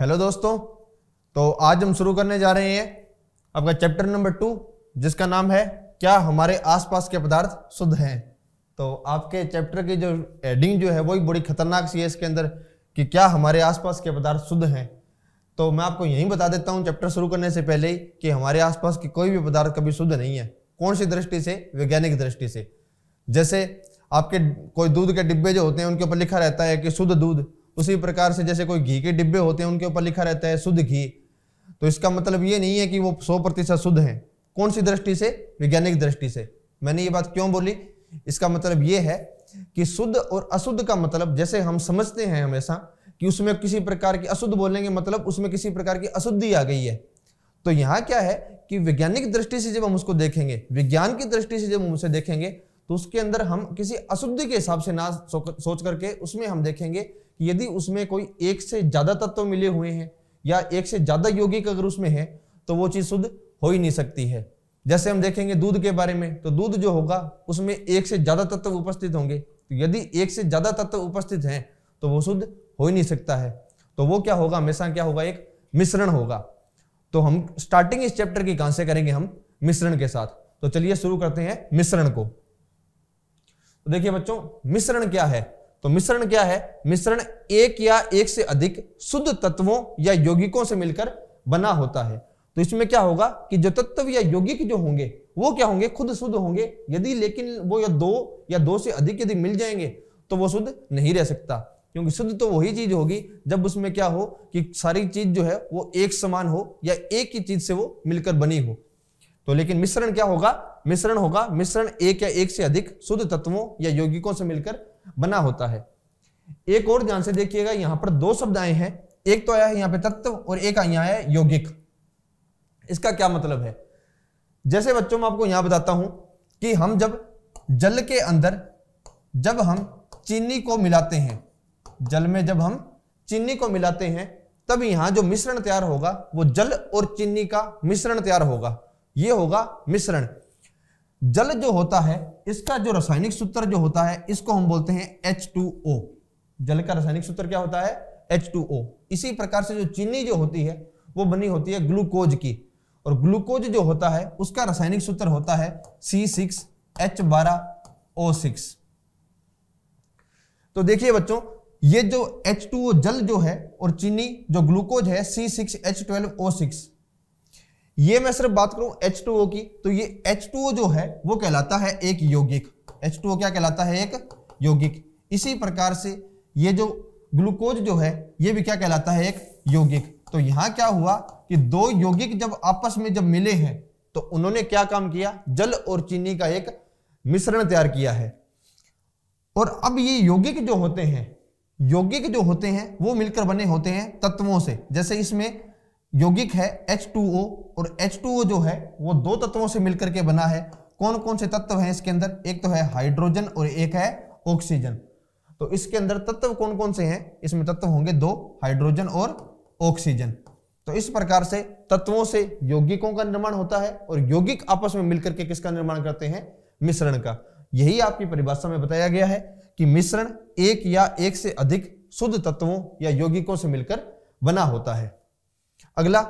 Hello दोस्तों, तो आज हम शुरू करने जा रहे हैं आपका चैप्टर नंबर 2 जिसका नाम है क्या हमारे आसपास के पदार्थ शुद्ध हैं। तो आपके चैप्टर की जो हेडिंग जो है वही बड़ी खतरनाक सी है इसके अंदर कि क्या हमारे आसपास के पदार्थ शुद्ध हैं। तो मैं आपको यही बता देता हूं चैप्टर शुरू करने से पहले ही कि हमारे आसपास की कोई भी पदार्थ कभी शुद्ध नहीं है। कौन सी दृष्टि से? वैज्ञानिक दृष्टि से। जैसे आपके कोई दूध के डिब्बे जो होते हैं उनके ऊपर लिखा रहता है कि शुद्ध दूध, उसी प्रकार से जैसे कोई घी के डिब्बे होते हैं उनके ऊपर लिखा रहता है शुद्ध घी। तो इसका मतलब ये नहीं है कि वो 100% शुद्ध हैं। कौन सी दृष्टि से? वैज्ञानिक दृष्टि से। मैंने ये बात क्यों बोली? इसका मतलब ये है कि शुद्ध और अशुद्ध का मतलब जैसे हम समझते हैं हमेशा कि उसमें किसी प्रकार की अशुद्ध बोलेंगे मतलब उसमें किसी प्रकार की अशुद्धि आ गई है। तो यहाँ क्या है कि वैज्ञानिक दृष्टि से जब हम उसको देखेंगे, विज्ञान की दृष्टि से जब हम उसे देखेंगे तो उसके अंदर हम किसी अशुद्धि के हिसाब से ना सोच करके उसमें हम देखेंगे कि यदि उसमें कोई एक से ज्यादा तत्व मिले हुए हैं या एक से ज्यादा यौगिक अगर उसमें है तो वो चीज शुद्ध हो ही नहीं सकती है। जैसे हम देखेंगे दूध के बारे में, तो दूध जो होगा उसमें एक से ज्यादा तत्व उपस्थित होंगे। तो यदि एक से ज्यादा तत्व उपस्थित हैं तो वो शुद्ध हो ही नहीं सकता है। तो वो क्या होगा? हमेशा क्या होगा? एक मिश्रण होगा। तो हम स्टार्टिंग इस चैप्टर की कहां से करेंगे? हम मिश्रण के साथ। तो चलिए शुरू करते हैं मिश्रण को। तो देखिए बच्चों, मिश्रण क्या है? तो मिश्रण क्या है? मिश्रण एक या एक से अधिक शुद्ध तत्वों या यौगिकों से मिलकर बना होता है। तो इसमें क्या होगा कि जो तत्व या यौगिक जो होंगे वो क्या होंगे? खुद शुद्ध होंगे। यदि लेकिन वो या दो से अधिक यदि मिल जाएंगे तो वो शुद्ध नहीं रह सकता, क्योंकि शुद्ध तो वही चीज होगी जब उसमें क्या हो कि सारी चीज जो है वो एक समान हो या एक ही चीज से वो मिलकर बनी हो। तो लेकिन मिश्रण क्या होगा? मिश्रण होगा, मिश्रण एक या एक से अधिक शुद्ध तत्वों या यौगिकों से मिलकर बना होता है। एक और ध्यान से देखिएगा, यहां पर दो शब्द आए हैं। एक तो आया है यहां पे तत्व और एक आया है यौगिक। इसका क्या मतलब है? जैसे बच्चों मैं आपको यहां बताता हूं कि हम जब जल के अंदर जब हम चीनी को मिलाते हैं, जल में जब हम चीनी को मिलाते हैं तब यहां जो मिश्रण तैयार होगा वो जल और चीनी का मिश्रण तैयार होगा। ये होगा मिश्रण। जल जो होता है इसका जो रासायनिक सूत्र जो होता है इसको हम बोलते हैं H2O। जल का रासायनिक सूत्र क्या होता है? H2O। इसी प्रकार से जो चीनी जो होती है वो बनी होती है ग्लूकोज की, और ग्लूकोज जो होता है उसका रासायनिक सूत्र होता है C6H12O6। तो देखिए बच्चों, ये जो H2O जल जो है और चीनी जो ग्लूकोज है C6H12O6, ये मैं सिर्फ बात करूं H2O की, तो ये H2O जो है वो कहलाता है एक यौगिक। H2O क्या कहलाता है? एक यौगिक। इसी प्रकार से ये जो ग्लूकोज जो है ये भी क्या कहलाता है? एक यौगिक। तो यहां क्या हुआ कि दो यौगिक जब आपस में जब मिले हैं तो उन्होंने क्या काम किया? जल और चीनी का एक मिश्रण तैयार किया है। और अब ये यौगिक जो होते हैं वो मिलकर बने होते हैं तत्वों से। जैसे इसमें यौगिक है H2O और H2O जो है वो दो तत्वों से मिलकर के बना है। कौन कौन से तत्व हैं इसके अंदर? एक तो है हाइड्रोजन और एक है ऑक्सीजन। तो इसके अंदर तत्व कौन कौन से हैं? इसमें तत्व होंगे दो, हाइड्रोजन और ऑक्सीजन। तो इस प्रकार से तत्वों से यौगिकों का निर्माण होता है और यौगिक आपस में मिलकर के किसका निर्माण करते हैं? मिश्रण का। यही आपकी परिभाषा में बताया गया है कि मिश्रण एक या एक से अधिक शुद्ध तत्वों या यौगिकों से मिलकर बना होता है। अगला,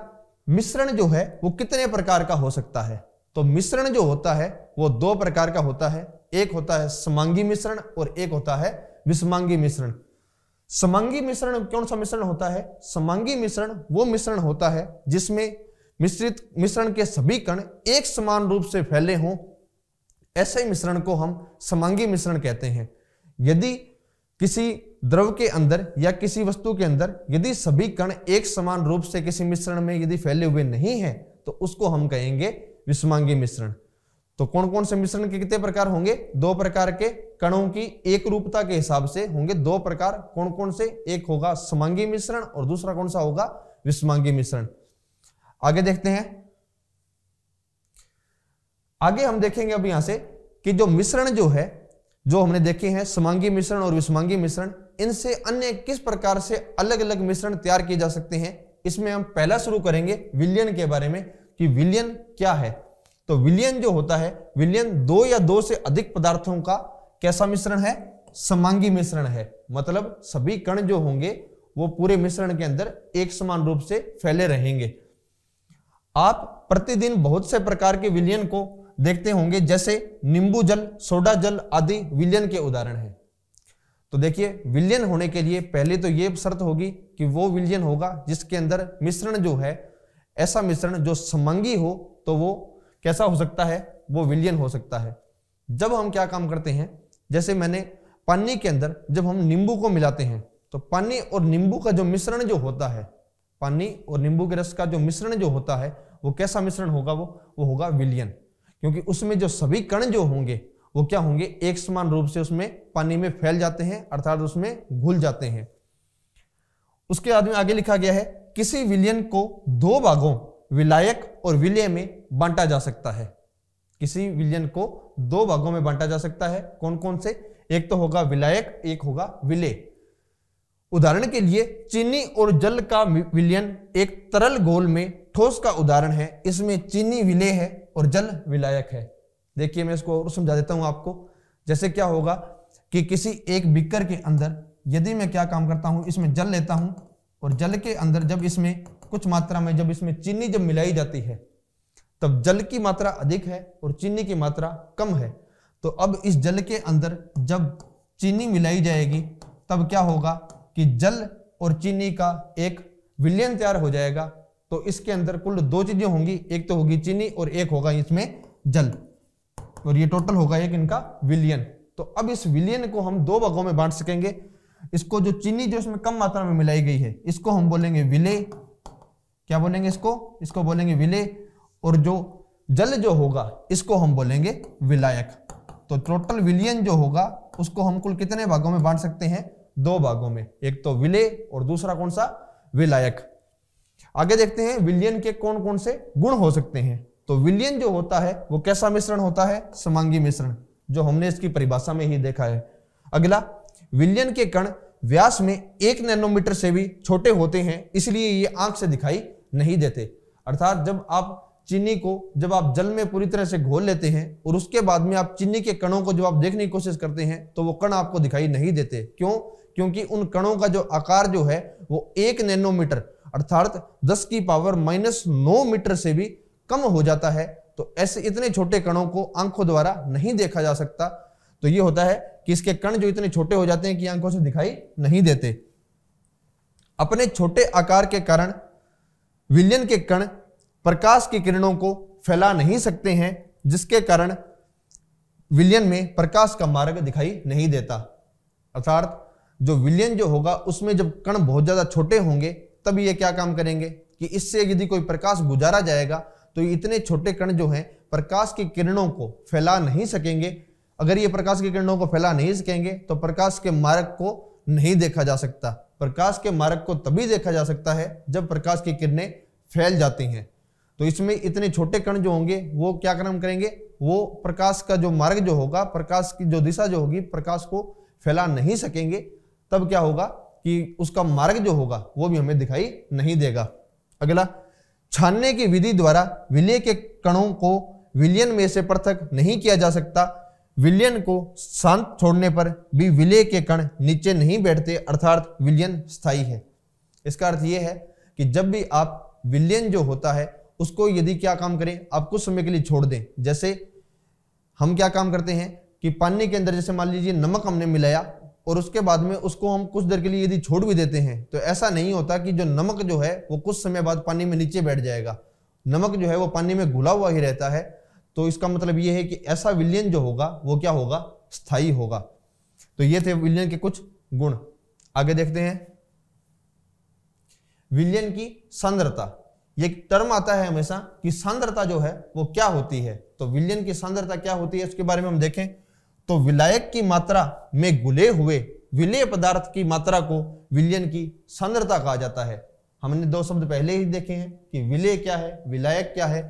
मिश्रण जो है वो कितने प्रकार का हो सकता है? तो मिश्रण जो होता है वो दो प्रकार का होता है। एक होता है समांगी मिश्रण और एक होता है विषमांगी मिश्रण। समांगी मिश्रण कौन सा मिश्रण होता है? समांगी मिश्रण वो मिश्रण होता है जिसमें मिश्रित मिश्रण के सभी कण एक समान रूप से फैले हों। ऐसे मिश्रण को हम समांगी मिश्रण कहते हैं। यदि किसी द्रव के अंदर या किसी वस्तु के अंदर यदि सभी कण एक समान रूप से किसी मिश्रण में यदि फैले हुए नहीं हैं तो उसको हम कहेंगे विषमांगी मिश्रण। तो कौन कौन से मिश्रण के कितने प्रकार होंगे? दो प्रकार के कणों की एक रूपता के हिसाब से होंगे दो प्रकार। कौन कौन से? एक होगा समांगी मिश्रण और दूसरा कौन सा होगा? विषमांगी मिश्रण। आगे देखते हैं। आगे हम देखेंगे अब यहां से कि जो मिश्रण जो है जो हमने देखे हैं समांगी मिश्रण और विषमांगी मिश्रण, इनसे अन्य किस प्रकार से अलग अलग मिश्रण तैयार किए जा सकते हैं। इसमें हम पहला शुरू करेंगे विलयन के बारे में कि विलयन क्या है। तो विलयन जो होता है, विलयन दो या दो से अधिक पदार्थों का कैसा मिश्रण है? समांगी मिश्रण है। मतलब सभी कण जो होंगे वो पूरे मिश्रण के अंदर एक समान रूप से फैले रहेंगे। आप प्रतिदिन बहुत से प्रकार के विलयन को देखते होंगे, जैसे नींबू जल, सोडा जल आदि विलयन के उदाहरण हैं। तो देखिए, विलयन होने के लिए पहले तो ये शर्त होगी कि वो विलयन होगा जिसके अंदर मिश्रण जो है, ऐसा मिश्रण जो समांगी हो, तो वो कैसा हो सकता है, वो विलयन हो सकता है। जब हम क्या काम करते हैं, जैसे मैंने पानी के अंदर जब हम नींबू को मिलाते हैं, तो पानी और नींबू का जो मिश्रण जो होता है, पानी और नींबू के रस का जो मिश्रण जो होता है, वो कैसा मिश्रण होगा, वो होगा विलयन, क्योंकि उसमें जो सभी कण जो होंगे वो क्या होंगे, एक समान रूप से उसमें पानी में फैल जाते हैं, अर्थात उसमें घुल जाते हैं। उसके बाद में आगे लिखा गया है, किसी विलयन को दो भागों विलायक और विलेय में बांटा जा सकता है। किसी विलयन को दो भागों में बांटा जा सकता है, कौन कौन से, एक तो होगा विलायक, एक होगा विलेय। उदाहरण के लिए चीनी और जल का विलयन एक तरल घोल में ठोस का उदाहरण है। इसमें चीनी विलेय है और जल विलायक है। देखिए, मैं इसको और समझा देता हूं आपको। जैसे क्या होगा कि किसी एक बीकर के अंदर यदि मैं क्या काम करता हूं, इसमें जल लेता हूं और जल के अंदर जब इसमें कुछ मात्रा में जब इसमें चीनी जब मिलाई जाती है, तब जल की मात्रा अधिक है और चीनी की मात्रा कम है। तो अब इस जल के अंदर जब चीनी मिलाई जाएगी, तब क्या होगा कि जल और चीनी का एक विलयन तैयार हो जाएगा। तो इसके अंदर कुल दो चीजें होंगी, एक तो होगी चीनी और एक होगा इसमें जल, और ये टोटल होगा एक इनका विलयन। तो अब इस विलयन को हम दो भागों में बांट सकेंगे। इसको जो चीनी जो इसमें कम मात्रा में मिलाई गई है, इसको हम बोलेंगे विलेय। क्या बोलेंगे इसको बोलेंगे विलेय। और जो जल जो होगा, इसको हम बोलेंगे विलायक। तो टोटल विलयन जो होगा, उसको हम कुल कितने भागों में बांट सकते हैं, दो भागों में, एक तो विलेय और दूसरा कौन सा, विलायक। आगे देखते हैं विलयन के कौन कौन से गुण हो सकते हैं। तो विलयन जो होता है वो कैसा मिश्रण होता है, समांगी मिश्रण, जो हमने इसकी परिभाषा में ही देखा है। अगला, विलयन के कण व्यास में 1 नैनोमीटर से भी छोटे होते हैं, इसलिए ये आंख से दिखाई नहीं देते। अर्थात जब आप चीनी को जब आप जल में पूरी तरह से घोल लेते हैं और उसके बाद में आप चीनी के कणों को जब आप देखने की कोशिश करते हैं, तो वो कण आपको दिखाई नहीं देते। क्यों? क्योंकि उन कणों का जो आकार जो है वो 1 नैनोमीटर अर्थात 10 की पावर -9 मीटर से भी कम हो जाता है। तो ऐसे इतने छोटे कणों को आंखों द्वारा नहीं देखा जा सकता। तो ये होता है कि इसके कण जो इतने छोटे हो जाते हैं कि आंखों से दिखाई नहीं देते। अपने छोटे आकार के कारण विलयन के कण प्रकाश की किरणों को फैला नहीं सकते हैं, जिसके कारण विलयन में प्रकाश का मार्ग दिखाई नहीं देता। अर्थात जो विलयन जो होगा उसमें जब कण बहुत ज्यादा छोटे होंगे, तब ये क्या काम करेंगे कि इससे यदि कोई प्रकाश गुजारा जाएगा तो इतने छोटे कण जो हैं प्रकाश की किरणों को फैला नहीं सकेंगे। अगर ये प्रकाश की किरणों को फैला नहीं सकेंगे तो प्रकाश के मार्ग को नहीं देखा जा सकता। प्रकाश के मार्ग को तभी देखा जा सकता है जब प्रकाश की किरणें फैल जाती हैं। तो इसमें इतने छोटे कण जो होंगे वो क्या काम करेंगे, वो प्रकाश का जो मार्ग जो होगा, प्रकाश की जो दिशा जो होगी, प्रकाश को फैला नहीं सकेंगे। तब क्या होगा कि उसका मार्ग जो होगा वो भी हमें दिखाई नहीं देगा। अगला, छानने की विधि द्वारा विलय के कणों को विलयन में से पृथक नहीं किया जा सकता। विलयन को शांत छोड़ने पर भी विलय के कण नीचे नहीं बैठते, अर्थात विलयन स्थायी है। इसका अर्थ यह है कि जब भी आप विलयन जो होता है उसको यदि क्या काम करें, आप कुछ समय के लिए छोड़ दें। जैसे हम क्या काम करते हैं कि पानी के अंदर जैसे मान लीजिए नमक हमने मिलाया और उसके बाद में उसको हम कुछ देर के लिए यदि छोड़ भी देते हैं, तो ऐसा नहीं होता कि जो नमक जो है वो कुछ समय बाद पानी में नीचे बैठ जाएगा। नमक जो है वो पानी में घुला हुआ ही रहता है। तो इसका मतलब ये है कि ऐसा विलयन जो होगा वो क्या होगा, स्थायी होगा। तो ये थे विलयन के कुछ गुण। आगे देखते हैं विलयन की सांद्रता। ये टर्म आता है हमेशा कि सांद्रता जो है वो क्या होती है। तो विलयन की सांद्रता क्या होती है उसके बारे में हम देखें तो विलायक की मात्रा में घुले हुए विलेय पदार्थ की मात्रा को विलयन की सांद्रता कहा जाता है। हमने दो शब्द पहले ही देखे हैं कि विलेय क्या है, विलायक क्या है।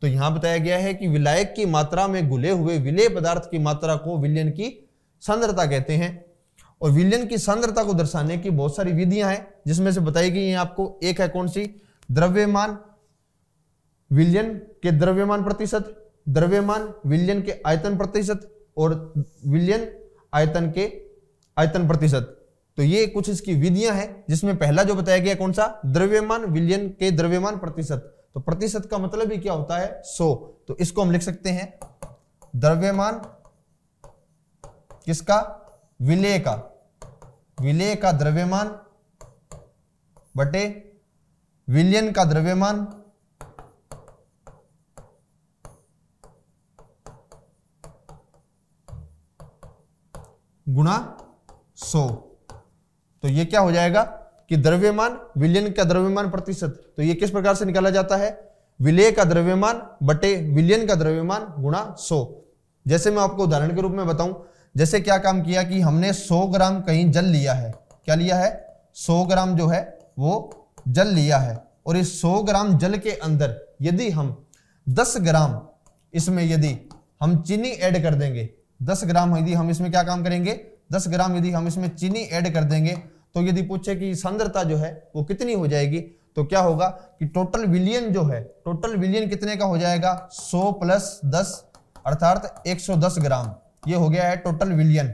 तो यहां बताया गया है कि विलायक की मात्रा में घुले हुए विलेय पदार्थ की मात्रा को विलयन की सांद्रता कहते हैं। और विलयन की सांद्रता को दर्शाने की बहुत सारी विधियां हैं, जिसमें से बताई गई है आपको। एक है कौन सी, द्रव्यमान, विलयन के द्रव्यमान प्रतिशत, द्रव्यमान विलयन के आयतन प्रतिशत और विलयन आयतन के आयतन प्रतिशत। तो ये कुछ इसकी विधियां हैं, जिसमें पहला जो बताया गया कौन सा, द्रव्यमान विलयन के द्रव्यमान प्रतिशत। तो प्रतिशत का मतलब ही क्या होता है, 100। तो इसको हम लिख सकते हैं द्रव्यमान किसका, विलेय का, विलेय का द्रव्यमान बटे विलयन का द्रव्यमान गुणा 100। तो ये क्या हो जाएगा कि द्रव्यमान विलयन का द्रव्यमान प्रतिशत। तो ये किस प्रकार से निकाला जाता है, विलेय का द्रव्यमान बटे विलयन का द्रव्यमान गुणा 100। जैसे मैं आपको उदाहरण के रूप में बताऊं, जैसे क्या काम किया कि हमने 100 ग्राम कहीं जल लिया है, क्या लिया है, 100 ग्राम जो है वो जल लिया है, और इस 100 ग्राम जल के अंदर यदि हम 10 ग्राम इसमें यदि हम चीनी ऐड कर देंगे, 10 ग्राम यदि हम इसमें क्या काम करेंगे, 10 ग्राम यदि हम इसमें चीनी ऐड कर देंगे, तो यदि पूछे कि सांद्रता जो है वो कितनी हो जाएगी, तो क्या होगा कि टोटल विलयन जो है, टोटल विलयन कितने का हो जाएगा, 100 + 10 अर्थात 110 ग्राम। ये हो गया है टोटल विलयन।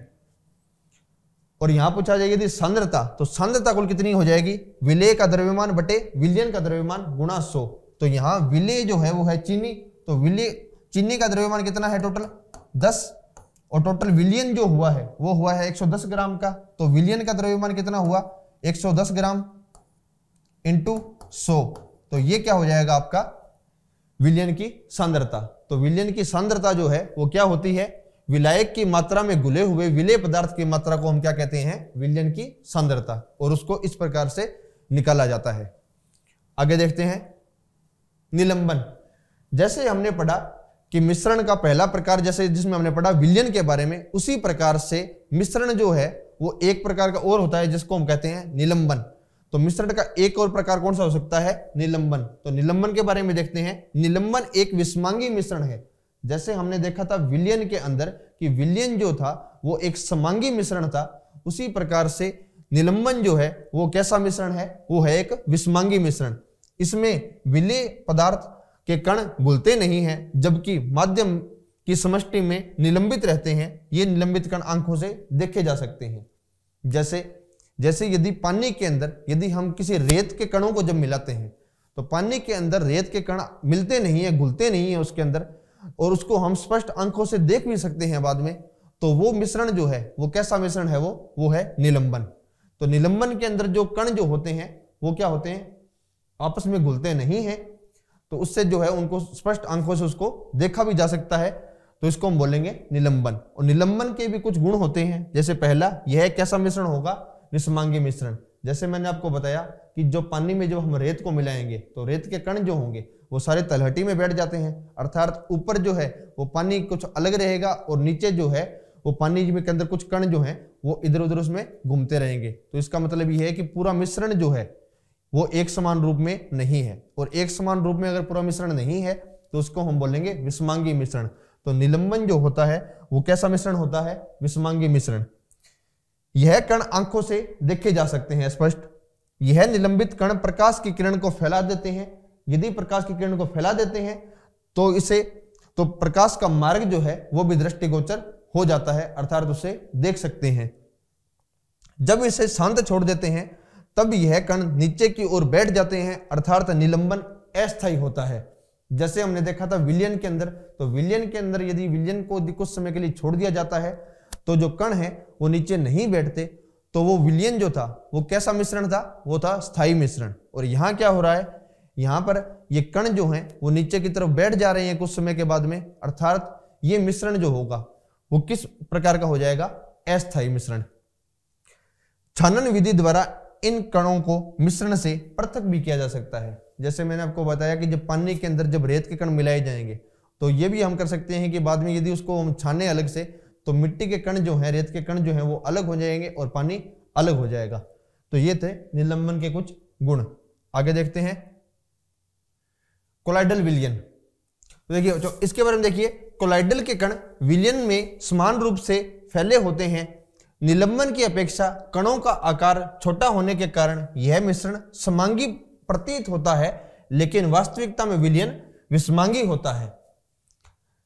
और यहां पूछा जाएगा यदि सांद्रता, तो सांद्रता कुल कितनी हो जाएगी, विलेय का द्रव्यमान बटे विलयन का द्रव्यमान गुणा 100। तो यहां विलेय जो है वो है चीनी, तो विलेय चीनी का द्रव्यमान कितना है टोटल 10, और टोटल विलयन जो हुआ है वो हुआ है 110 ग्राम का। तो विलयन का द्रव्यमान कितना हुआ, 110 ग्राम इंटू 100। तो ये क्या हो जाएगा आपका विलयन की सांद्रता। तो विलयन की सांद्रता जो है वो क्या होती है, विलायक की मात्रा में घुले हुए विलेय पदार्थ की मात्रा को हम क्या कहते हैं, विलयन की सांद्रता, और उसको इस प्रकार से निकाला जाता है। आगे देखते हैं निलंबन। जैसे हमने पढ़ा कि मिश्रण का पहला प्रकार, जैसे जिसमें हमने पढ़ा विलयन के बारे में, उसी प्रकार से मिश्रण जो है वो एक प्रकार का और होता है जिसको हम कहते हैं निलंबन। तो मिश्रण का एक और प्रकार कौन सा हो सकता है, निलंबन। तो निलंबन के बारे में देखते हैं। निलंबन एक विषमांगी मिश्रण है। जैसे हमने देखा था विलयन के अंदर कि विलयन जो था वो एक समांगी मिश्रण था, उसी प्रकार से निलंबन जो है वो कैसा मिश्रण है, वो है एक विषमांगी मिश्रण। इसमें विलेय पदार्थ के कण घुलते नहीं हैं, जबकि माध्यम की समष्टि में निलंबित रहते हैं। ये निलंबित कण आंखों से देखे जा सकते हैं। जैसे यदि पानी के अंदर यदि हम किसी रेत के कणों को जब मिलाते हैं, तो पानी के अंदर रेत के कण मिलते नहीं है, घुलते नहीं है उसके अंदर, और उसको हम स्पष्ट आंखों से देख भी सकते हैं बाद में। तो वो मिश्रण जो है वो कैसा मिश्रण है, वो है निलंबन। तो निलंबन के अंदर जो कण जो होते हैं वो क्या होते हैं, आपस में घुलते नहीं है, तो उससे जो है उनको स्पष्ट आंखों से उसको देखा भी जा सकता है। तो इसको हम बोलेंगे निलंबन। और निलंबन के भी कुछ गुण होते हैं। जैसे पहला, यह कैसा मिश्रण होगा, विषमांगी मिश्रण। जैसे मैंने आपको बताया कि जो पानी में जब हम रेत को मिलाएंगे तो रेत के कण जो होंगे वो सारे तलहटी में बैठ जाते हैं, अर्थात ऊपर जो है वो पानी कुछ अलग रहेगा, और नीचे जो है वो पानी के अंदर कुछ कण जो है वो इधर उधर उसमें घूमते रहेंगे। तो इसका मतलब ये है कि पूरा मिश्रण जो है वो एक समान रूप में नहीं है, और एक समान रूप में अगर पूरा मिश्रण नहीं है तो उसको हम बोलेंगे विषमांगी मिश्रण। तो निलंबन जो होता है वो कैसा मिश्रण होता है, विषमांगी मिश्रण। यह कण आंखों से देखे जा सकते हैं स्पष्ट। यह निलंबित कण प्रकाश की किरण को फैला देते हैं। यदि प्रकाश की किरण को फैला देते हैं तो प्रकाश का मार्ग जो है वो भी दृष्टिगोचर हो जाता है, अर्थात उसे देख सकते हैं। जब इसे शांत छोड़ देते हैं तब यह कण नीचे की ओर बैठ जाते हैं, अर्थात निलंबन अस्थायी होता है। जैसे हमने देखा था विलयन के अंदर, तो विलयन के अंदर यदि विलयन को कुछ समय के लिए छोड़ दिया जाता है तो जो कण है वो नीचे नहीं बैठते, तो वो विलयन जो था वो कैसा मिश्रण था, वो था स्थायी मिश्रण। और यहाँ क्या हो रहा है, यहाँ पर ये कण जो हैं वो नीचे की तरफ बैठ जा रहे हैं कुछ समय के बाद में, अर्थात ये मिश्रण जो होगा वो किस प्रकार का हो जाएगा, अस्थायी मिश्रण। छानन विधि द्वारा इन कणों को मिश्रण से पृथक भी किया जा सकता है। जैसे मैंने आपको बताया कि जब पानी के अंदर जब रेत के कण मिलाए जाएंगे तो ये भी हम कर सकते हैं कि बाद में यदि उसको हम छाने अलग से, तो मिट्टी के कण जो है, रेत के कण जो है वो अलग हो जाएंगे और पानी अलग हो जाएगा। तो ये थे निलंबन के कुछ गुण। आगे देखते हैं कोलाइडल विलयन। तो देखिए जो इसके बारे में देखिए, कोलाइडल के कण विलयन में समान रूप से फैले होते हैं। निलंबन की अपेक्षा कणों का आकार छोटा होने के कारण यह मिश्रण समांगी प्रतीत होता है, लेकिन वास्तविकता में विलयन विषमांगी होता है।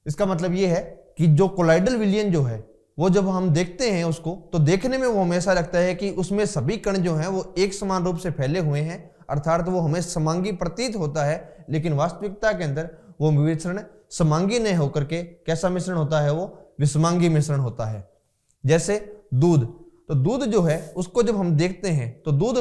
इसका मतलब यह है कि जो कोलाइडल विलयन जो है वो जब हम देखते हैं उसको तो देखने में वो हमेशा लगता है कि उसमें सभी कण जो हैं वो एक समान रूप से फैले हुए हैं, अर्थात वो हमें समांगी प्रतीत होता है, लेकिन वास्तविकता के अंदर वो मिश्रण समांगी नहीं होकर के कैसा मिश्रण होता है, वो विषमांगी मिश्रण होता है। जैसे दूध, तो दूध जो है उसको जब हम देखते हैं तो दूध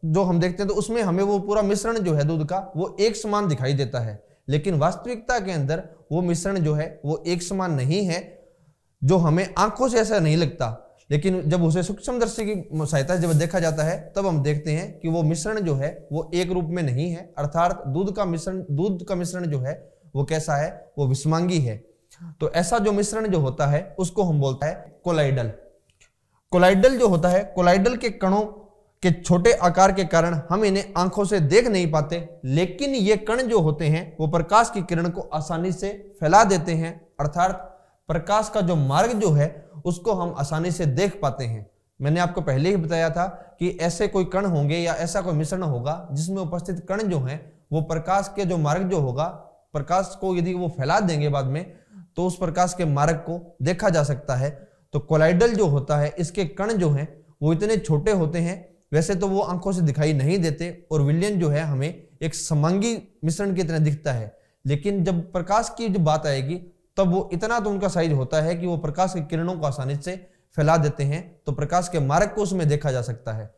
जो हम देखते हैं तो उसमें हमें वो पूरा मिश्रण जो है दूध का वो एक समान दिखाई देता है, लेकिन वास्तविकता के अंदर वो मिश्रण जो है वो एक समान नहीं है, जो हमें आंखों से ऐसा नहीं लगता, लेकिन जब उसे सूक्ष्मदर्शी की सहायता से जब देखा जाता है तब हम देखते हैं कि वो मिश्रण जो है वो एक रूप में नहीं है, अर्थात दूध का मिश्रण जो है वो कैसा है, वो विषमांगी है। तो ऐसा जो मिश्रण जो होता है उसको हम बोलते हैं कोलाइडल। कोलाइडल जो होता है, कोलाइडल के कणों के छोटे आकार के कारण हम इन्हें आंखों से देख नहीं पाते, लेकिन ये कण जो होते हैं वो प्रकाश की किरण को आसानी से फैला देते हैं, अर्थात प्रकाश का जो मार्ग जो है उसको हम आसानी से देख पाते हैं। मैंने आपको पहले ही बताया था कि ऐसे कोई कण होंगे या ऐसा कोई मिश्रण होगा जिसमें उपस्थित कण जो हैं वो प्रकाश के जो मार्ग जो होगा, प्रकाश को यदि वो फैला देंगे बाद में तो उस प्रकाश के मार्ग को देखा जा सकता है। तो कोलाइडल जो होता है इसके कण जो हैं वो इतने छोटे होते हैं, वैसे तो वो आंखों से दिखाई नहीं देते और विलयन जो है हमें एक समांगी मिश्रण की तरह दिखता है, लेकिन जब प्रकाश की जो बात आएगी तब वो इतना तो उनका साइज होता है कि वो प्रकाश की किरणों को आसानी से फैला देते हैं, तो प्रकाश के मार्ग को उसमें देखा जा सकता है।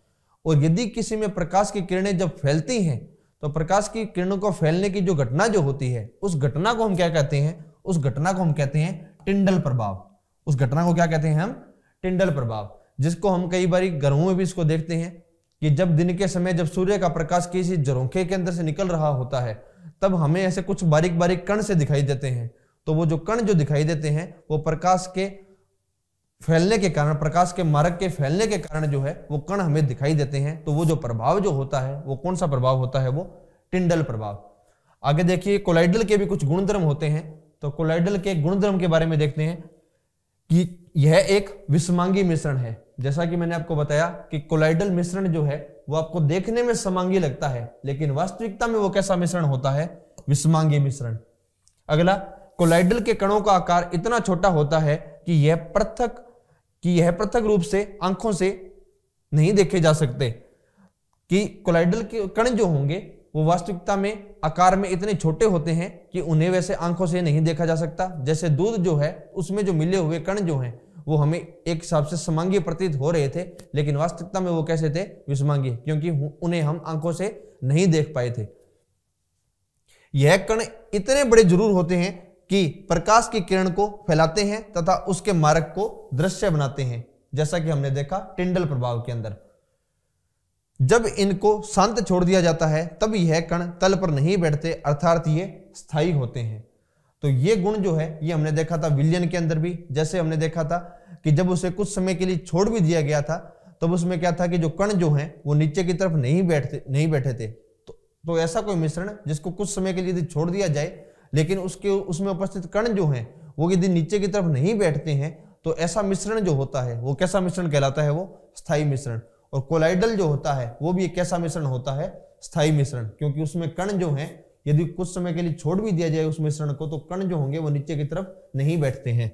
और यदि किसी में प्रकाश की किरणें जब फैलती हैं तो प्रकाश की किरणों को फैलने की जो घटना जो होती है उस घटना को हम क्या कहते हैं, उस घटना को हम कहते हैं टिंडल प्रभाव। उस घटना को क्या कहते हैं हम, टिंडल प्रभाव, जिसको हम कई बार घरों में भी इसको देखते हैं कि जब दिन के समय जब सूर्य का प्रकाश किसी झरोखे के अंदर से निकल रहा होता है तब हमें ऐसे कुछ बारीक बारीक कण से दिखाई देते हैं। तो वो जो कण जो दिखाई देते हैं वो प्रकाश के फैलने के कारण, प्रकाश के मार्ग के फैलने के कारण जो है वो कण हमें दिखाई देते हैं। तो वो जो प्रभाव जो होता है वो कौन सा प्रभाव होता है, वो टिंडल प्रभाव। आगे देखिए कोलाइडल के भी कुछ गुणधर्म होते हैं, तो कोलाइडल के गुणधर्म के बारे में देखते हैं कि यह एक विषमांगी मिश्रण है। जैसा कि मैंने आपको बताया कि कोलाइडल मिश्रण जो है वो आपको देखने में समांगी लगता है, लेकिन वास्तविकता में वो कैसा मिश्रण होता है, विषमांगी मिश्रण। अगला, कोलाइडल के कणों का आकार इतना छोटा होता है कि यह पृथक रूप से आंखों से नहीं देखे जा सकते, कि कोलाइडल के कण जो होंगे वो वास्तविकता में आकार में इतने छोटे होते हैं कि उन्हें वैसे आंखों से नहीं देखा जा सकता। जैसे दूध जो है उसमें जो मिले हुए कण जो हैं वो हमें एक हिसाब से समांगी प्रतीत हो रहे थे, लेकिन वास्तविकता में वो कैसे थे, विषमांगी, क्योंकि उन्हें हम आंखों से नहीं देख पाए थे। यह कण इतने बड़े जरूर होते हैं कि प्रकाश की किरण को फैलाते हैं तथा उसके मार्ग को दृश्य बनाते हैं, जैसा कि हमने देखा टिंडल प्रभाव के अंदर। जब इनको शांत छोड़ दिया जाता है तब यह कण तल पर नहीं बैठते, अर्थात ये स्थायी होते हैं। तो ये गुण जो है ये हमने देखा था विलयन के अंदर भी, जैसे हमने देखा था कि जब उसे कुछ समय के लिए छोड़ भी दिया गया था तब उसमें क्या था कि जो कण जो हैं वो नीचे की तरफ नहीं बैठे थे। तो ऐसा कोई मिश्रण जिसको कुछ समय के लिए यदि छोड़ दिया जाए लेकिन उसमें उपस्थित कण जो हैं वो यदि नीचे की तरफ नहीं बैठते हैं तो ऐसा मिश्रण जो होता है वो कैसा मिश्रण कहलाता है, वो स्थायी मिश्रण। और कोलाइडल जो होता है वो भी एक कैसा मिश्रण होता है, स्थायी मिश्रण, क्योंकि उसमें कण जो हैं यदि कुछ समय के लिए छोड़ भी दिया जाए उस मिश्रण को तो कण जो होंगे वो नीचे की तरफ नहीं बैठते हैं।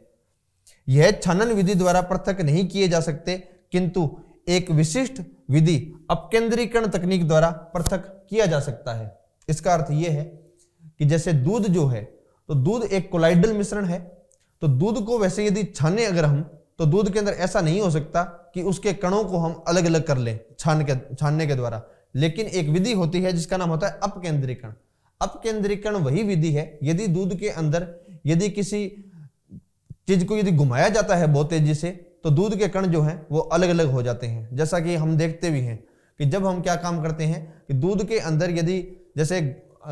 यह छानन विधि द्वारा पृथक नहीं किए जा सकते, किंतु एक विशिष्ट विधि अपकेंद्रीकरण तकनीक द्वारा पृथक किया जा सकता है। इसका अर्थ यह है कि जैसे दूध जो है तो दूध एक कोलाइडल मिश्रण है, तो दूध को वैसे यदि छाने अगर हम तो दूध के अंदर ऐसा नहीं हो सकता कि उसके कणों को हम अलग अलग कर लें छानने के द्वारा, लेकिन एक विधि होती है जिसका नाम होता है अपकेंद्रीकरण। अपकेंद्रीकरण वही विधि है यदि दूध के अंदर यदि किसी चीज को यदि घुमाया जाता है बहुत तेजी से तो दूध के कण जो हैं वो अलग अलग हो जाते हैं। जैसा कि हम देखते भी हैं कि जब हम क्या काम करते हैं कि दूध के अंदर यदि जैसे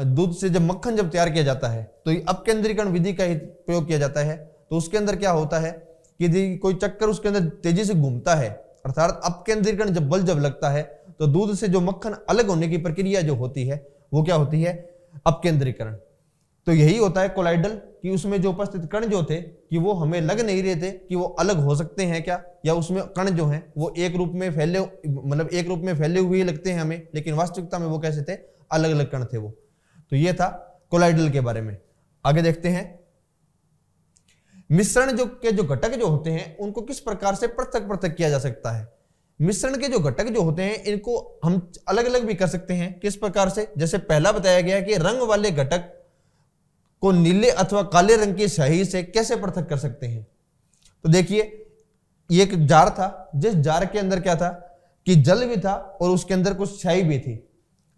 दूध से जब मक्खन जब तैयार किया जाता है तो अपकेंद्रीकरण विधि का ही प्रयोग किया जाता है। तो उसके अंदर क्या होता है कि यदि कोई चक्कर उसके अंदर तेजी से घूमता है, अर्थात अपकेंद्रीकरण जब बल जब लगता है तो दूध से जो मक्खन अलग होने की प्रक्रिया जो होती है वो क्या होती है, अपकेंद्रीकरण। तो यही होता है कोलाइडल कि उसमें जो उपस्थित कण जो थे कि वो हमें लग नहीं रहे थे कि वो अलग हो सकते हैं क्या, या उसमें कण जो हैं वो एक रूप में फैले हुए लगते हैं हमें, लेकिन वास्तविकता में वो कैसे थे, अलग अलग कण थे वो। तो ये था कोलाइडल के बारे में। आगे देखते हैं मिश्रण जो घटक जो होते हैं उनको किस प्रकार से पृथक पृथक किया जा सकता है। मिश्रण के जो घटक जो होते हैं इनको हम अलग अलग भी कर सकते हैं। किस प्रकार से, जैसे पहला बताया गया है कि रंग वाले घटक को नीले अथवा काले रंग की स्याही से कैसे पृथक कर सकते हैं। तो देखिए, ये एक जार था, जिस जार के अंदर क्या था कि जल भी था और उसके अंदर कुछ स्याही भी थी।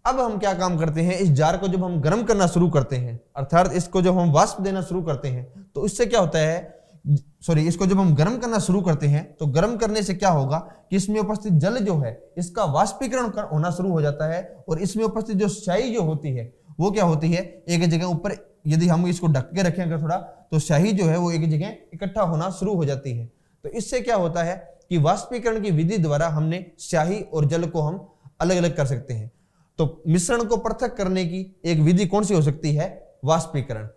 अब हम क्या काम करते हैं, इस जार को जब हम गर्म करना शुरू करते हैं, अर्थात इसको जब हम वाष्प देना शुरू करते हैं, तो इससे क्या होता है, इसको जब हम गर्म करना शुरू करते हैं तो गर्म करने से क्या होगा कि इसमें उपस्थित जल जो है इसका वाष्पीकरण होना शुरू हो जाता है और इसमें उपस्थित जो स्याही जो होती है वो क्या होती है, एक जगह ऊपर यदि हम इसको ढक के रखें अगर थोड़ा, तो स्याही जो है वो एक जगह इकट्ठा होना शुरू हो जाती है। तो इससे क्या होता है कि वाष्पीकरण की विधि द्वारा हमने स्याही और जल को हम अलग अलग कर सकते हैं। तो मिश्रण को पृथक करने की एक विधि कौन सी हो सकती है, वाष्पीकरण।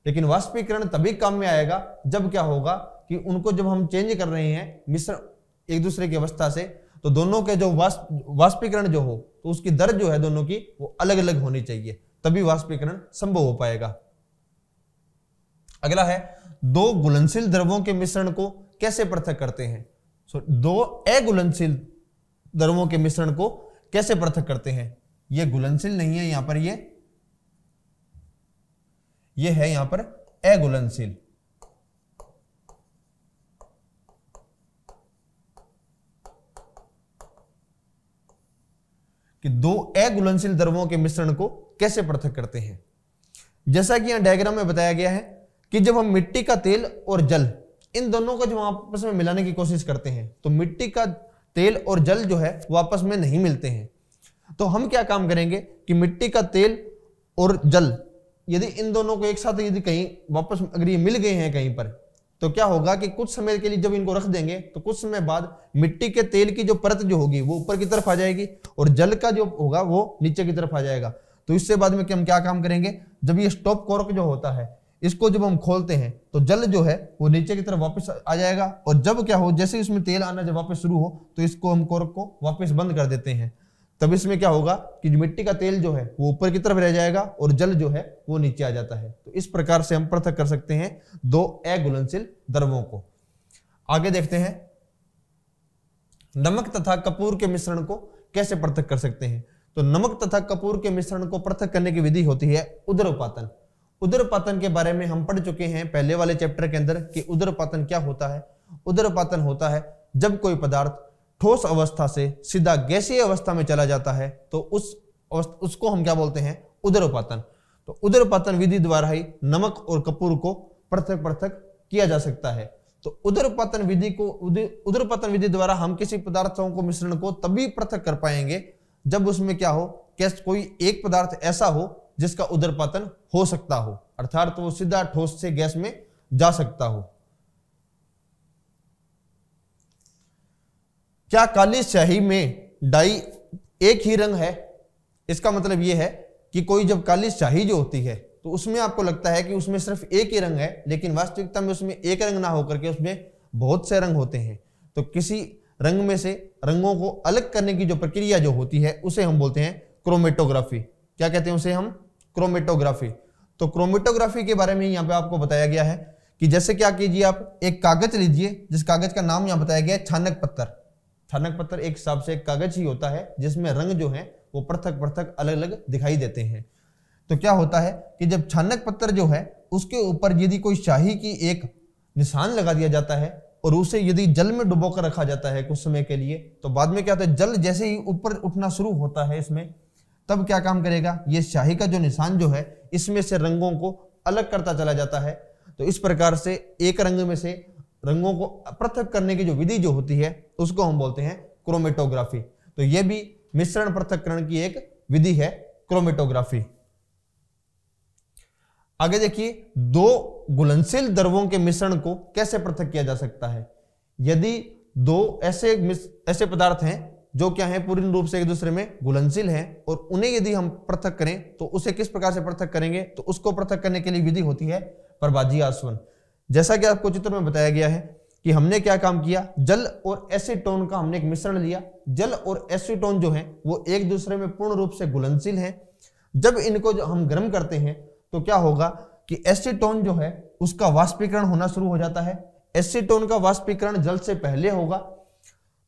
लेकिन वाष्पीकरण तभी काम में आएगा जब क्या होगा कि उनको जब हम चेंज कर रहे हैं मिश्रण एक दूसरे की अवस्था से, तो दोनों के जो वाष्पीकरण जो हो तो उसकी दर जो है दोनों की वो अलग अलग होनी चाहिए, तभी वाष्पीकरण संभव हो पाएगा। अगला है, दो घुलनशील द्रवों के मिश्रण को कैसे पृथक करते हैं। दो अघुलनशील द्रवों के मिश्रण को कैसे पृथक करते हैं। ये घुलनशील नहीं है, यहां पर ये है यहां पर अघुलनशील। कि दो अघुलनशील द्रवों के मिश्रण को कैसे पृथक करते हैं। जैसा कि यहां डायग्राम में बताया गया है कि जब हम मिट्टी का तेल और जल इन दोनों को जब आपस में मिलाने की कोशिश करते हैं तो मिट्टी का तेल और जल जो है वो आपस में नहीं मिलते हैं। तो हम क्या काम करेंगे कि मिट्टी का तेल और जल यदि इन दोनों को एक साथ यदि कहीं वापस अगर ये मिल गए हैं कहीं पर, तो क्या होगा कि कुछ समय के लिए जब इनको रख देंगे तो कुछ समय बाद मिट्टी के तेल की जो परत जो होगी वो ऊपर की तरफ आ जाएगी और जल का जो होगा वो नीचे की तरफ आ जाएगा। तो इससे बाद में हम क्या काम करेंगे, जब ये स्टॉप कॉर्क जो होता है इसको जब हम खोलते हैं तो जल जो है वो नीचे की तरफ वापस आ जाएगा और जब क्या हो, जैसे इसमें तेल आना जब वापस शुरू हो तो इसको हम कॉर्क को वापस बंद कर देते हैं। तब इसमें क्या होगा कि मिट्टी का तेल जो है वो ऊपर की तरफ रह जाएगा और जल जो है वो नीचे आ जाता है। तो इस प्रकार से हम पृथक कर सकते हैं दो अघुलनशील द्रवों को। आगे देखते हैं, नमक तथा कपूर के मिश्रण को कैसे पृथक कर सकते हैं। तो नमक तथा कपूर के मिश्रण को पृथक करने की विधि होती है उदरपातन। उदरपातन के बारे में हम पढ़ चुके हैं पहले वाले चैप्टर के अंदर कि उदरपातन क्या होता है। उदरपातन होता है जब कोई पदार्थ ठोस अवस्था से सीधा गैसीय अवस्था में चला जाता है तो उसको हम क्या बोलते हैं, उदरपातन। तो उदरपातन विधि द्वारा ही नमक और कपूर को पृथक पृथक किया जा सकता है। तो उदरपातन विधि द्वारा हम किसी पदार्थों को मिश्रण को तभी पृथक कर पाएंगे जब उसमें क्या हो, कोई एक पदार्थ ऐसा हो जिसका उदरपातन हो सकता हो, अर्थात तो वो सीधा ठोस से गैस में जा सकता हो। क्या काली स्याही में डाई एक ही रंग है। इसका मतलब यह है कि कोई जब काली स्याही जो होती है तो उसमें आपको लगता है कि उसमें सिर्फ एक ही रंग है, लेकिन वास्तविकता में उसमें एक रंग ना होकर के उसमें बहुत से रंग होते हैं। तो किसी रंग में से रंगों को अलग करने की जो प्रक्रिया जो होती है उसे हम बोलते हैं क्रोमेटोग्राफी। क्या कहते हैं उसे हम, क्रोमेटोग्राफी। तो क्रोमेटोग्राफी के बारे में यहाँ पे आपको बताया गया है कि जैसे क्या कीजिए, आप एक कागज लीजिए जिस कागज का नाम यहाँ बताया गया है छानक पत्थर। छानक पत्थर एक हिसाब से एक कागज ही होता है जिसमें रंग जो है वो पृथक पृथक अलग अलग दिखाई देते हैं। तो क्या होता है कि जब छानक पत्थर जो है उसके ऊपर यदि कोई स्याही की एक निशान लगा दिया जाता है और उसे यदि जल में डुबोकर रखा जाता है कुछ समय के लिए, तो बाद में क्या होता है, जल जैसे ही ऊपर उठना शुरू होता है इसमें, तब क्या काम करेगा, ये स्याही का जो निशान जो है इसमें से रंगों को अलग करता चला जाता है। तो इस प्रकार से एक रंग में से रंगों को पृथक करने की जो विधि जो होती है उसको हम बोलते हैं क्रोमेटोग्राफी। तो यह भी मिश्रण पृथक्करण की एक विधि है, क्रोमेटोग्राफी। आगे देखिए, दो घुलनशील द्रवों के मिश्रण को कैसे पृथक किया जा सकता है। यदि दो ऐसे पदार्थ हैं जो क्या है पूर्ण रूप से एक दूसरे में घुलनशील हैं और उन्हें यदि हम पृथक करें तो उसे किस प्रकार से पृथक करेंगे, तो उसको पृथक करने के लिए विधि होती है प्रभाजी आसवन। जैसा कि आपको चित्र में बताया गया है कि हमने क्या काम किया, जल और एसीटोन का हमने एक मिश्रण लिया। जल और एसीटोन जो है वो एक दूसरे में पूर्ण रूप से घुलनशील हैं। जब इनको हम गर्म करते हैं तो क्या होगा कि एसीटोन जो है उसका वाष्पीकरण होना शुरू हो जाता है। एसीटोन का वाष्पीकरण जल से पहले होगा,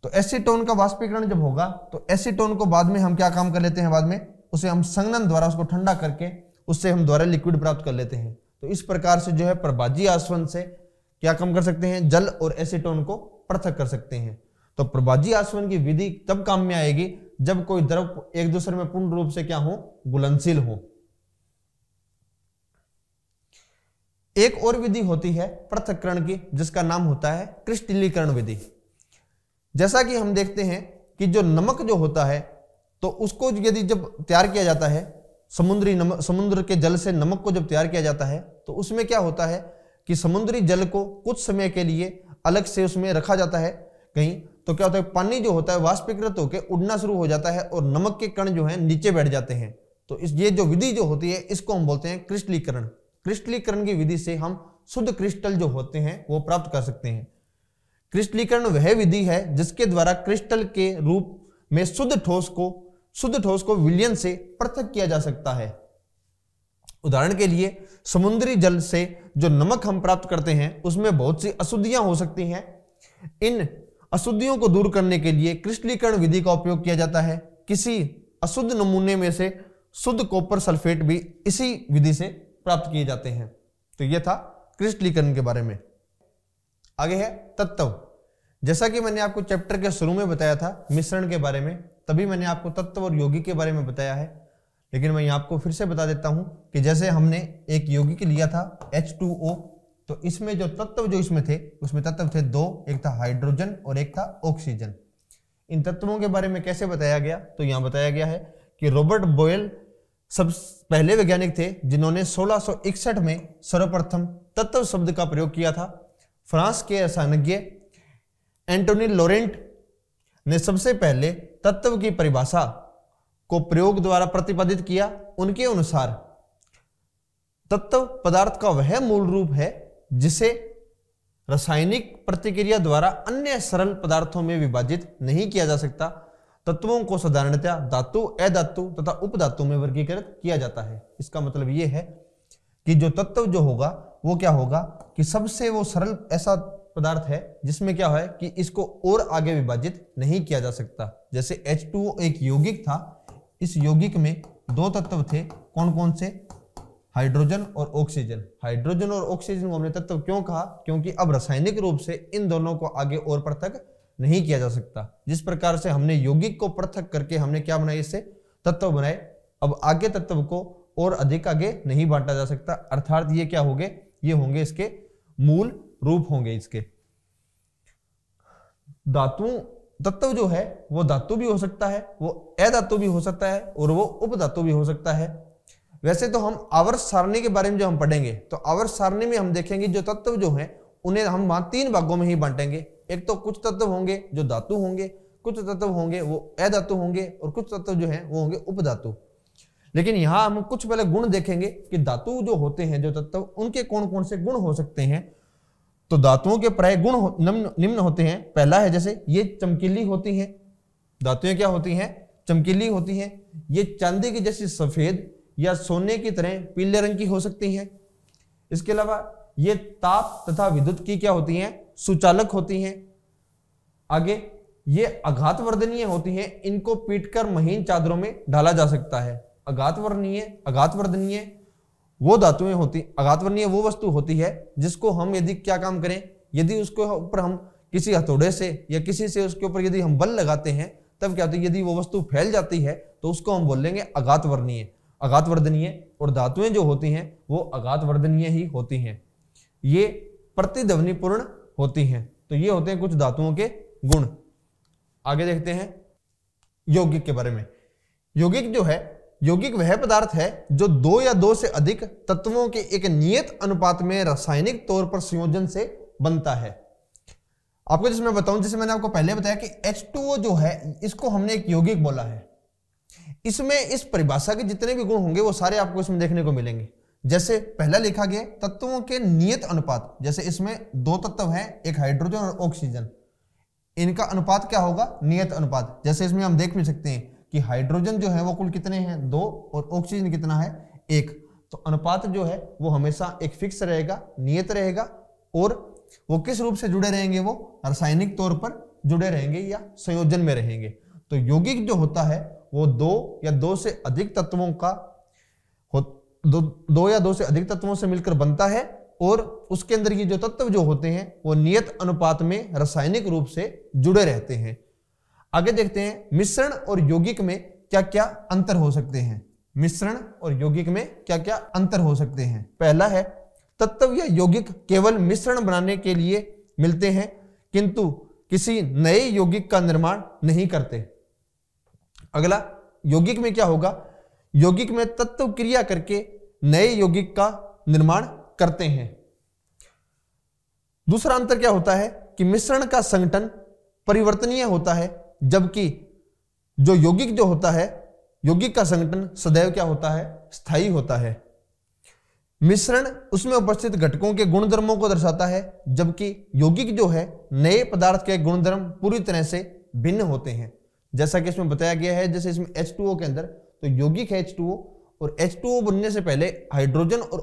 तो एसीटोन का वाष्पीकरण जब होगा तो एसीटोन को बाद में हम क्या काम कर लेते हैं, बाद में उसे हम संघनन द्वारा उसको ठंडा करके उससे हम द्वारा लिक्विड प्राप्त कर लेते हैं। तो इस प्रकार से जो है प्रभाज्य आसवन से क्या काम कर सकते हैं, जल और एसीटोन को पृथक कर सकते हैं। तो प्रभाज्य आसवन की विधि तब काम में आएगी जब कोई द्रव एक दूसरे में पूर्ण रूप से क्या हो, घुलनशील हो। एक और विधि होती है पृथक्करण की, जिसका नाम होता है क्रिस्टलीकरण विधि। जैसा कि हम देखते हैं कि जो नमक जो होता है तो उसको यदि जब तैयार किया जाता है, समुद्र के जल से नमक को जब तैयार किया जाता है तो उसमें क्या होता है कि समुद्री जल को कुछ समय के लिए अलग से उसमें रखा जाता है कहीं, तो क्या होता है पानी जो होता है वाष्पीकृत होकर उड़ना शुरू हो जाता है और नमक के कण जो है नीचे बैठ जाते हैं। तो ये जो विधि जो होती है इसको हम बोलते हैं क्रिस्टलीकरण। क्रिस्टलीकरण की विधि से हम शुद्ध क्रिस्टल जो होते हैं वो प्राप्त कर सकते हैं। क्रिस्टलीकरण वह विधि है जिसके द्वारा क्रिस्टल के रूप में शुद्ध ठोस को विलयन से पृथक किया जा सकता है। उदाहरण के लिए समुद्री जल से जो नमक हम प्राप्त करते हैं उसमें बहुत सी अशुद्धियां हो सकती हैं। इन अशुद्धियों को दूर करने के लिए क्रिस्टलीकरण विधि का उपयोग किया जाता है। किसी अशुद्ध नमूने में से शुद्ध कॉपर सल्फेट भी इसी विधि से प्राप्त किए जाते हैं। तो यह था क्रिस्टलीकरण के बारे में। आगे है तत्व। जैसा कि मैंने आपको चैप्टर के शुरू में बताया था मिश्रण के बारे में, तभी मैंने आपको तत्व और यौगिक के बारे में बताया है, लेकिन मैं आपको फिर से बता देता हूं कि जैसे हमने एक यौगिक लिया था H2O, तो इसमें जो तत्व जो इसमें थे उसमें तत्व थे दो, एक था हाइड्रोजन और एक था ऑक्सीजन। इन तत्वों के बारे में कैसे बताया गया, तो यहां बताया गया है कि रॉबर्ट बोयल सब पहले वैज्ञानिक थे जिन्होंने 1661 में सर्वप्रथम तत्व शब्द का प्रयोग किया था। फ्रांस के रसायनज्ञ एंटोनी लोरेंट ने सबसे पहले तत्व की परिभाषा को प्रयोग द्वारा प्रतिपादित किया। उनके अनुसार तत्व पदार्थ का वह मूल रूप है जिसे रासायनिक प्रतिक्रिया द्वारा अन्य सरल पदार्थों में विभाजित नहीं किया जा सकता। तत्वों को साधारणतया धातु, अधातु तथा उपधातु में वर्गीकृत किया जाता है। इसका मतलब यह है कि जो तत्व जो होगा वो क्या होगा कि सबसे वो सरल ऐसा पदार्थ है जिसमें क्या है कि इसको और आगे विभाजित नहीं किया जा सकता। जैसे H2O एक यौगिक था, इस यौगिक में दो तत्व थे, कौन कौन से, हाइड्रोजन और ऑक्सीजन। हाइड्रोजन और ऑक्सीजन को हमने तत्व क्यों कहा, क्योंकि अब रासायनिक रूप से इन दोनों को आगे और पृथक नहीं किया जा सकता। जिस प्रकार से हमने यौगिक को पृथक करके हमने क्या बनाया, इससे तत्व बनाए, अब आगे तत्व को और अधिक आगे नहीं बांटा जा सकता। अर्थात ये क्या होंगे, ये होंगे इसके मूल रूप होंगे। इसके धातु तत्व जो है वो धातु भी हो सकता है, वो अधातु भी हो सकता है और वो उपधातु भी हो सकता है। वैसे तो हम आवर्त सारणी के बारे में जो हम पढ़ेंगे तो आवर्त सारणी में हम देखेंगे जो तत्व जो हैं उन्हें हम वहां तीन भागों में ही बांटेंगे। एक तो कुछ तत्व होंगे जो धातु होंगे, कुछ तत्व होंगे वो अधातु होंगे और कुछ तत्व जो हैं वो होंगे उपधातु। लेकिन यहां हम कुछ पहले गुण देखेंगे कि धातु जो होते हैं जो तत्व उनके कौन कौन से गुण हो सकते हैं। तो धातुओं के प्राय गुण निम्न होते हैं। पहला है जैसे ये चमकीली होती हैं, धातुएं क्या होती हैं, चमकीली होती हैं। ये चांदी की जैसी सफेद या सोने की तरह पीले रंग की हो सकती हैं। इसके अलावा ये ताप तथा विद्युत की क्या होती हैं, सुचालक होती हैं। आगे ये आघातवर्धनीय होती हैं, इनको पीटकर महीन चादरों में डाला जा सकता है। आघातवर्धनीय वो धातुएं होती, आघातवर्णीय वो वस्तु होती है जिसको हम यदि क्या काम करें, यदि उसको ऊपर हम किसी हथौड़े से या किसी से उसके ऊपर यदि हम बल लगाते हैं तब क्या होता है, यदि वो वस्तु फैल जाती है तो उसको हम बोल लेंगे आघातवर्धनीय। और धातुएं जो होती हैं वो आघातवर्धनीय ही होती हैं, ये प्रतिध्वनिपूर्ण होती हैं। तो ये होते हैं कुछ धातुओं के गुण। आगे देखते हैं यौगिक के बारे में। यौगिक जो है, यौगिक वह पदार्थ है जो दो या दो से अधिक तत्वों के एक नियत अनुपात में रासायनिक तौर पर संयोजन से बनता है। आपको जैसे मैं बताऊं, जैसे मैंने आपको पहले बताया कि H2O जो है इसको हमने एक यौगिक बोला है। इसमें इस परिभाषा के जितने भी गुण होंगे वो सारे आपको इसमें देखने को मिलेंगे। जैसे पहला लिखा गया तत्वों के नियत अनुपात, जैसे इसमें दो तत्व हैं, एक हाइड्रोजन और ऑक्सीजन, इनका अनुपात क्या होगा, नियत अनुपात। जैसे इसमें हम देख भी सकते हैं कि हाइड्रोजन जो है वो कुल कितने हैं, 2 और ऑक्सीजन कितना है, 1। तो अनुपात जो है वो हमेशा एक फिक्स रहेगा, नियत रहेगा, और वो किस रूप से जुड़े रहेंगे, वो रासायनिक तौर पर जुड़े रहेंगे या संयोजन में रहेंगे। तो यौगिक जो होता है वो दो या दो से अधिक तत्वों से मिलकर बनता है, और उसके अंदर ये जो तत्व जो होते हैं वो नियत अनुपात में रासायनिक रूप से जुड़े रहते हैं। आगे देखते हैं मिश्रण और यौगिक में क्या क्या अंतर हो सकते हैं। मिश्रण और यौगिक में क्या क्या अंतर हो सकते हैं। पहला है, तत्व या यौगिक केवल मिश्रण बनाने के लिए मिलते हैं किंतु किसी नए यौगिक का निर्माण नहीं करते। अगला, यौगिक में क्या होगा, यौगिक में तत्व क्रिया करके नए यौगिक का निर्माण करते हैं। दूसरा अंतर क्या होता है कि मिश्रण का संगठन परिवर्तनीय होता है, जबकि जो यौगिक जो होता है, यौगिक का संगठन सदैव क्या होता है, स्थायी होता है। मिश्रण उसमें उपस्थित घटकों के गुणधर्मों को दर्शाता है, जबकि यौगिक जो है नए पदार्थ के गुणधर्म पूरी तरह से भिन्न होते हैं। जैसा कि इसमें बताया गया है, जैसे इसमें H2O के अंदर, तो यौगिक है H2O, और H2O बनने से पहले हाइड्रोजन और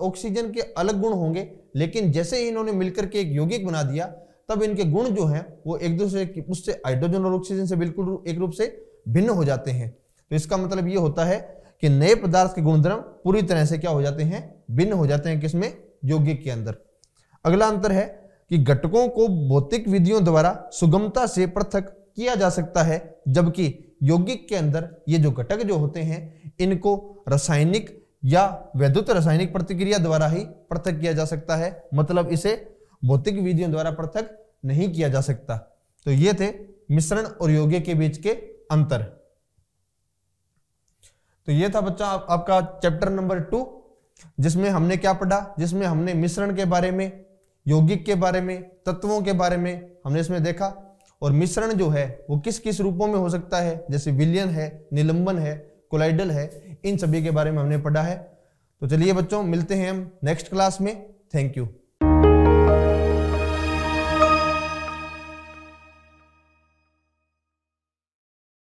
ऑक्सीजन के अलग गुण होंगे, लेकिन जैसे ही इन्होंने मिलकर के एक यौगिक बना दिया तब इनके गुण जो हैं वो एक दूसरे की उससे हाइड्रोजन और ऑक्सीजन से बिल्कुल एक रूप से भिन्न हो जाते हैं। तो इसका मतलब ये होता है कि नए पदार्थ के गुणधर्म पूरी तरह से क्या हो जाते हैं, भिन्न हो जाते हैं, किसमें, यौगिक के अंदर। अगला अंतर है कि घटकों को भौतिक विधियों द्वारा सुगमता से पृथक किया जा सकता है, जबकि यौगिक के अंदर ये जो घटक जो होते हैं इनको रासायनिक या वैद्युत रासायनिक प्रतिक्रिया द्वारा ही पृथक किया जा सकता है, मतलब इसे भौतिक विधियों द्वारा पृथक नहीं किया जा सकता। तो ये थे मिश्रण और यौगिक के बीच के अंतर। तो ये था बच्चा आपका चैप्टर नंबर 2, जिसमें हमने क्या पढ़ा, जिसमें हमने मिश्रण के बारे में, यौगिक के बारे में, तत्वों के बारे में हमने इसमें देखा। और मिश्रण जो है वो किस किस रूपों में हो सकता है, जैसे विलयन है, निलंबन है, कोलाइडल है, इन सभी के बारे में हमने पढ़ा है। तो चलिए बच्चों, मिलते हैं हम नेक्स्ट क्लास में। Thank you.